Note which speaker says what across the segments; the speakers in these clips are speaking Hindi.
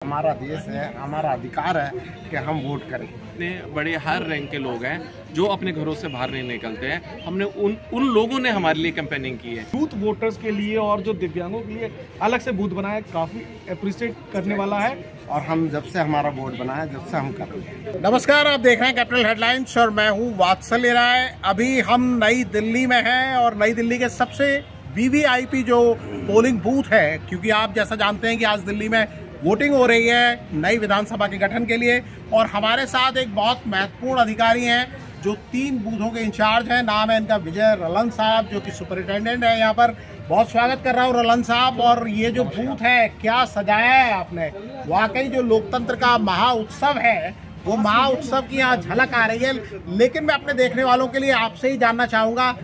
Speaker 1: हमारा देश है, हमारा अधिकार है कि हम वोट करें।
Speaker 2: इतने बड़े हर रैंक के लोग हैं जो अपने घरों से बाहर नहीं निकलते हैं। हमने उन लोगों ने हमारे लिए कैंपेनिंग की है।
Speaker 3: यूथ वोटर्स के लिए और जो दिव्यांगों के लिए अलग से बूथ बनाया, काफी अप्रिशिएट करने वाला है।
Speaker 1: और हम जब से हमारा वोट बना है, जब से हम कर रहे हैं। नमस्कार, आप देख रहे हैं कैपिटल हेडलाइंस और मैं हूँ वात्सल्य राय। अभी हम नई दिल्ली में हैं और नई दिल्ली के सबसे वीवीआईपी जो पोलिंग बूथ है, क्योंकि आप जैसा जानते हैं कि आज दिल्ली में वोटिंग हो रही है नई विधानसभा के गठन के लिए। और हमारे साथ एक बहुत महत्वपूर्ण अधिकारी हैं जो 3 बूथों के इंचार्ज हैं। नाम है इनका विजय रलन साहब, जो कि सुपरिटेंडेंट है यहाँ पर। बहुत स्वागत कर रहा हूँ रलन साहब। और ये जो बूथ है, क्या सजाया है आपने। वाकई जो लोकतंत्र का महा उत्सव है, वो महा उत्सव की यहाँ झलक आ रही है। लेकिन मैं अपने देखने वालों के लिए आपसे ही जानना चाहूँगा,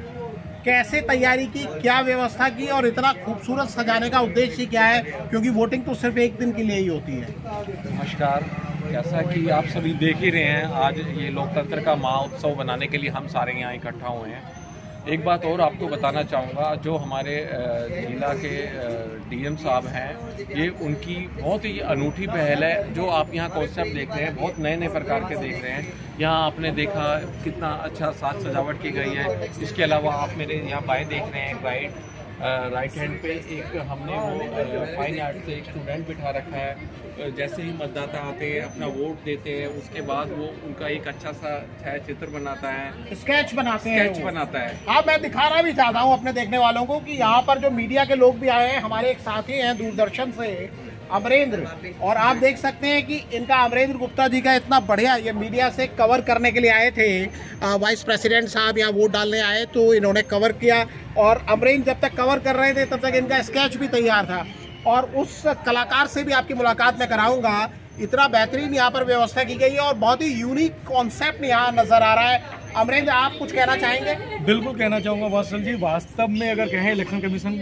Speaker 1: कैसे तैयारी की, क्या व्यवस्था की और इतना खूबसूरत सजाने का उद्देश्य क्या है, क्योंकि वोटिंग तो सिर्फ एक दिन के लिए ही होती है।
Speaker 2: नमस्कार, जैसा कि आप सभी देख ही रहे हैं, आज ये लोकतंत्र का महोत्सव बनाने के लिए हम सारे यहाँ इकट्ठा हुए हैं। एक बात और आपको बताना चाहूँगा, जो हमारे जिला के डीएम साहब हैं, ये उनकी बहुत ही अनूठी पहल है। जो आप यहाँ कॉन्सेप्ट देख रहे हैं, बहुत नए नए प्रकार के देख रहे हैं। यहाँ आपने देखा कितना अच्छा साज सजावट की गई है। इसके अलावा आप मेरे यहाँ बाएं देख रहे हैं, राइट हैंड पे एक हमने वो फाइन आर्ट से एक स्टूडेंट बिठा रखा है। जैसे ही मतदाता आते हैं, अपना वोट देते हैं, उसके बाद वो उनका एक अच्छा सा छायाचित्र बनाता है,
Speaker 1: स्केच बनाता है। अब मैं दिखाना भी चाहता हूँ अपने देखने वालों को कि यहाँ पर जो मीडिया के लोग भी आए हैं, हमारे एक साथी हैं दूरदर्शन से, अमरेंद्र। और आप देख सकते हैं कि इनका अमरेंद्र गुप्ता जी का इतना बढ़िया, ये मीडिया से कवर करने के लिए आए थे। वाइस प्रेसिडेंट साहब यहाँ वोट डालने आए तो इन्होंने कवर किया। और अमरेंद्र जब तक कवर कर रहे थे, तब तक इनका स्केच भी तैयार था। और उस कलाकार से भी आपकी मुलाकात मैं कराऊंगा। इतना बेहतरीन यहाँ पर व्यवस्था की गई है और बहुत ही यूनिक कॉन्सेप्ट यहाँ नजर आ रहा है। अमरेंद्र, आप कुछ कहना चाहेंगे।
Speaker 3: बिल्कुल कहना चाहूँगा वात्सल जी। वास्तव में अगर कहें, इलेक्शन कमीशन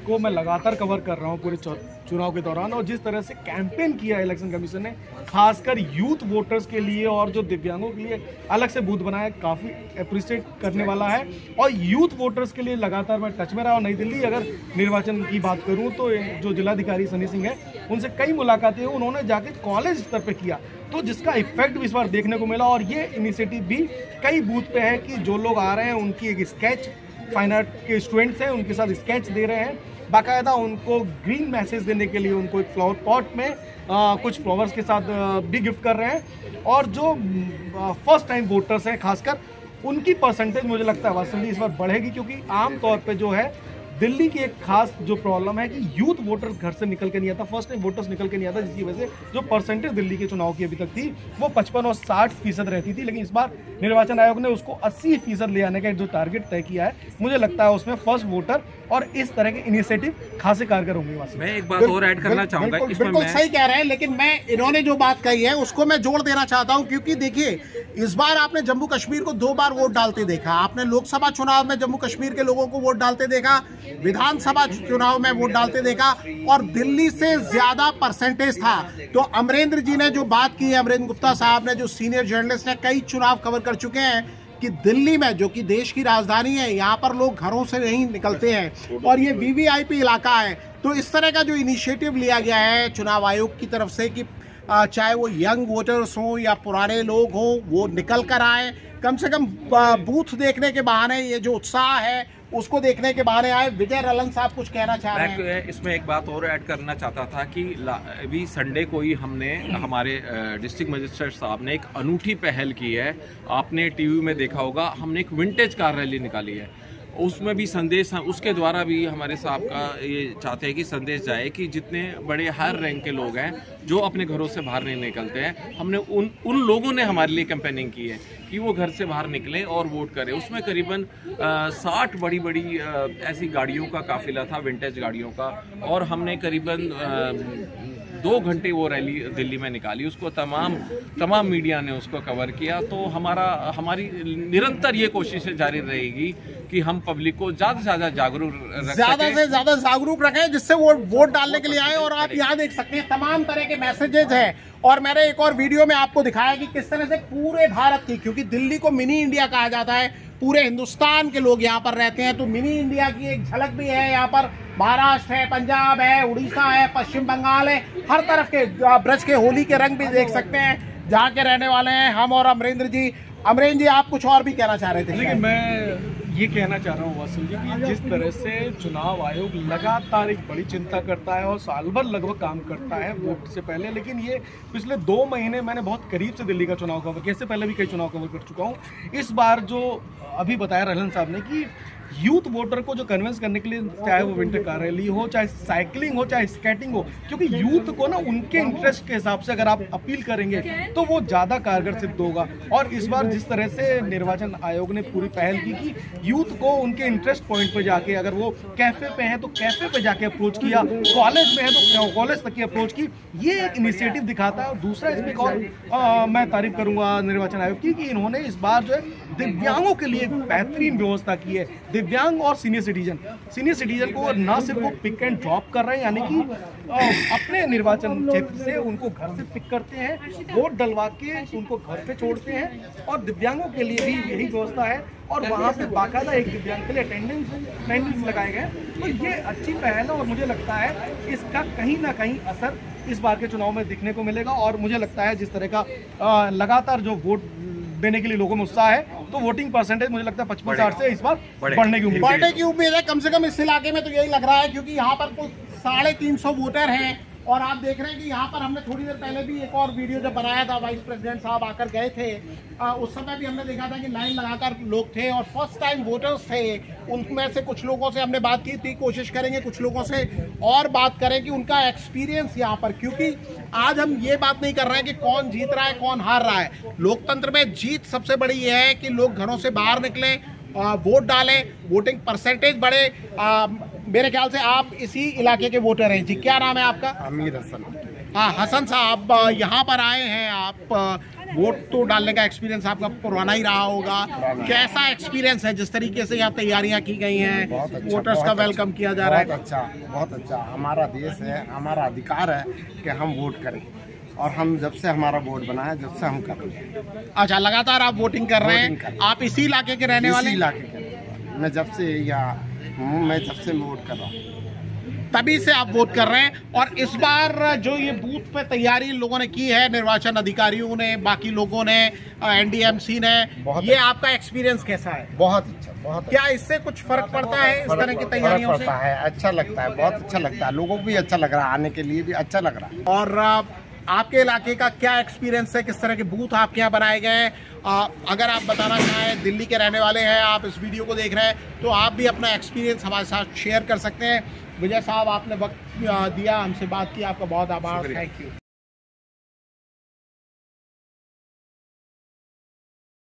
Speaker 3: को मैं लगातार कवर कर रहा हूँ पूरे चुनाव के दौरान, और जिस तरह से कैंपेन किया इलेक्शन कमीशन ने, खासकर यूथ वोटर्स के लिए और जो दिव्यांगों के लिए अलग से बूथ बनाया, काफ़ी अप्रिशिएट करने वाला है। और यूथ वोटर्स के लिए लगातार मैं टच में रहा हूँ। नई दिल्ली अगर निर्वाचन की बात करूँ तो जो जिलाधिकारी सनी सिंह है, उनसे कई मुलाकातें हुई। उन्होंने जाके कॉलेज स्तर पर किया, तो जिसका इफेक्ट भी इस बार देखने को मिला। और ये इनिशिएटिव भी कई बूथ पे है कि जो लोग आ रहे हैं, उनकी एक स्केच, फाइन आर्ट के स्टूडेंट्स हैं, उनके साथ स्केच दे रहे हैं। बाकायदा उनको ग्रीन मैसेज देने के लिए उनको एक फ्लावर पॉट में कुछ फ्लावर्स के साथ भी गिफ्ट कर रहे हैं। और जो फर्स्ट टाइम वोटर्स हैं, खासकर उनकी परसेंटेज मुझे लगता है वास्तव में इस बार बढ़ेगी, क्योंकि आमतौर पे जो है दिल्ली की एक खास जो प्रॉब्लम है कि यूथ वोटर्स घर से निकल के नहीं आता, फर्स्ट टाइम वोटर्स निकल के नहीं आता, जिसकी वजह से जो परसेंटेज दिल्ली के चुनाव की अभी तक थी वो 55 और 60% रहती थी। लेकिन इस बार निर्वाचन आयोग ने उसको 80% ले आने का जो टारगेट तय किया है, मुझे लगता है उसमें फर्स्ट वोटर और इस तरह के इनिशिएटिव खासे कारगर होंगे।
Speaker 2: मैं एक बात और ऐड करना चाहूँगा।
Speaker 1: बिल्कुल सही कह रहे हैं, लेकिन मैं इन्होंने जो बात कही है उसको मैं जोड़ देना चाहता हूँ। क्योंकि देखिए, इस बार आपने जम्मू कश्मीर को 2 बार वोट डालते देखा। आपने लोकसभा चुनाव में जम्मू कश्मीर के लोगों को वोट डालते देखा, विधानसभा चुनाव में वोट डालते देखा, और दिल्ली से ज्यादा परसेंटेज था। तो अमरेंद्र जी ने जो बात की है, अमरेंद्र गुप्ता साहब ने, जो सीनियर जर्नलिस्ट है, कई चुनाव कवर कर चुके हैं, कि दिल्ली में, जो कि देश की राजधानी है, यहाँ पर लोग घरों से नहीं निकलते हैं और ये वीवीआईपी इलाका है। तो इस तरह का जो इनिशिएटिव लिया गया है चुनाव आयोग की तरफ से कि चाहे वो यंग वोटर्स हों या पुराने लोग हों, वो निकल कर आए, कम से कम बूथ देखने के बहाने, ये जो उत्साह है उसको देखने के बहाने आए। विजय रलन साहब कुछ कहना चाह रहे हैं।
Speaker 2: मैं इसमें एक बात और ऐड करना चाहता था कि अभी संडे को ही हमने, हमारे डिस्ट्रिक्ट मजिस्ट्रेट साहब ने एक अनूठी पहल की है। आपने टीवी में देखा होगा, हमने एक विंटेज कार रैली निकाली है। उसमें भी संदेश, उसके द्वारा भी हमारे साहब का ये चाहते हैं कि संदेश जाए कि जितने बड़े हर रैंक के लोग हैं जो अपने घरों से बाहर नहीं निकलते हैं, हमने उन लोगों ने हमारे लिए कैंपेनिंग की है कि वो घर से बाहर निकलें और वोट करें। उसमें करीबन 60 बड़ी बड़ी ऐसी गाड़ियों का काफिला था, विंटेज गाड़ियों का। और हमने करीबन 2 घंटे वो रैली दिल्ली में निकाली। उसको तमाम मीडिया ने उसको कवर किया। तो हमारी निरंतर ये कोशिशें जारी रहेगी कि हम पब्लिक को ज़्यादा से ज़्यादा जागरूक रखें, जिससे वो वोट डालने के लिए आए। और आप यहाँ देख सकते हैं तमाम तरह के मैसेजेज हैं। और मैंने एक और वीडियो में आपको दिखाया कि किस तरह से पूरे भारत की, क्योंकि दिल्ली को मिनी इंडिया कहा जाता है, पूरे हिंदुस्तान के लोग यहाँ पर रहते हैं, तो मिनी इंडिया की एक झलक भी है यहाँ पर।
Speaker 1: महाराष्ट्र है, पंजाब है, उड़ीसा है, पश्चिम बंगाल है, हर तरफ के ब्रज के होली के रंग भी देख सकते हैं जहाँ के रहने वाले हैं हम और अमरेंद्र जी। अमरेंद्र जी, आप कुछ और भी कहना चाह रहे थे?
Speaker 3: लेकिन मैं ये कहना चाह रहा हूँ वासल जी कि जिस तरह से चुनाव आयोग लगातार एक बड़ी चिंता करता है और साल भर लगभग काम करता है वोट से पहले, लेकिन ये पिछले 2 महीने मैंने बहुत करीब से दिल्ली का चुनाव कवर किया, इससे पहले भी कई चुनाव कवर कर चुका हूँ। इस बार जो अभी बताया रहलन साहब ने कि यूथ वोटर को जो कन्विंस करने के लिए, चाहे वो विंटर कार रैली हो, चाहे साइकिलिंग हो, चाहे स्केटिंग हो, क्योंकि यूथ को ना उनके इंटरेस्ट के हिसाब से अगर आप अपील करेंगे तो वो ज़्यादा कारगर सिद्ध होगा। और इस बार जिस तरह से निर्वाचन आयोग ने पूरी पहल की कि यूथ को उनके इंटरेस्ट पॉइंट पे जाके, अगर वो कैफे पे हैं तो कैफे पे जाके अप्रोच किया, कॉलेज में है तो कॉलेज तक की अप्रोच की, ये एक इनिशिएटिव दिखाता है। और दूसरा इसमें एक और मैं तारीफ करूंगा निर्वाचन आयोग की कि इन्होंने इस बार जो है दिव्यांगों के लिए बेहतरीन व्यवस्था की है। दिव्यांग और सीनियर सिटीजन को ना सिर्फ वो पिक एंड ड्रॉप कर रहे हैं, यानी कि अपने निर्वाचन क्षेत्र से उनको घर से पिक करते हैं, वोट डलवा के उनको घर पे छोड़ते हैं। और दिव्यांगों के लिए भी यही व्यवस्था है और वहाँ पे बाकायदा एक दिव्यांग के लिए अटेंडेंस लगाए गए। तो ये अच्छी पहल है और मुझे लगता है इसका कहीं ना कहीं असर इस बार के चुनाव में दिखने को मिलेगा। और मुझे लगता है जिस तरह का लगातार जो वोट देने के लिए लोगों में उत्साह है, तो वोटिंग परसेंटेज मुझे लगता है 55 से इस बार बढ़ने की उम्मीद
Speaker 1: है। कम से कम इस इलाके में तो यही लग रहा है, क्योंकि यहाँ पर कुल 350 वोटर हैं। और आप देख रहे हैं कि यहाँ पर हमने थोड़ी देर पहले भी एक और वीडियो जब बनाया था, वाइस प्रेसिडेंट साहब आकर गए थे, उस समय भी हमने देखा था कि लाइन लगाकर लोग थे और फर्स्ट टाइम वोटर्स थे। उनमें से कुछ लोगों से हमने बात की थी, कोशिश करेंगे कुछ लोगों से और बात करें कि उनका एक्सपीरियंस यहाँ पर, क्योंकि आज हम ये बात नहीं कर रहे हैं कि कौन जीत रहा है कौन हार रहा है। लोकतंत्र में जीत सबसे बड़ी ये है कि लोग घरों से बाहर निकले, वोट डालें, वोटिंग परसेंटेज बढ़े। मेरे ख्याल से आप इसी इलाके के वोटर हैं जी। क्या नाम है आपका?
Speaker 4: अमीर हसन।
Speaker 1: हाँ हसन साहब, यहाँ पर आए हैं आप, वोट तो डालने का एक्सपीरियंस आपका पुराना ही रहा होगा। कैसा एक्सपीरियंस है जिस तरीके से यहाँ तैयारियाँ की गई हैं, वोटर्स का वेलकम किया जा रहा है?
Speaker 4: बहुत अच्छा। हमारा देश है, हमारा अधिकार है कि हम वोट करें और हम जब से हमारा वोट बना है जब से हम कर रहे हैं।
Speaker 1: अच्छा, लगातार आप वोटिंग कर रहे हैं? आप इसी इलाके के रहने वाले?
Speaker 4: इसी इलाके के। मैं जब से यहाँ हूँ, मैं जब से वोट कर रहा हूँ,
Speaker 1: तभी से आप वोट कर रहे हैं। और इस बार जो ये बूथ पे तैयारी लोगों ने की है, निर्वाचन अधिकारियों ने, बाकी लोगों ने, NDMC ने, ये आपका एक्सपीरियंस कैसा है?
Speaker 4: बहुत अच्छा, बहुत।
Speaker 1: क्या इससे कुछ फर्क पड़ता है इस तरह की तैयारियों से?
Speaker 4: पड़ता है, अच्छा लगता है, बहुत अच्छा लगता है, लोगों को भी अच्छा लग रहा है, आने के लिए भी अच्छा लग रहा है।
Speaker 1: और आपके इलाके का क्या एक्सपीरियंस है, किस तरह के बूथ आपके यहाँ बनाए गए हैं? अगर आप बताना चाहें, दिल्ली के रहने वाले हैं, आप इस वीडियो को देख रहे हैं, तो आप भी अपना एक्सपीरियंस हमारे साथ शेयर कर सकते हैं। विजय साहब, आपने वक्त दिया, हमसे बात की, आपका बहुत आभार, थैंक यू।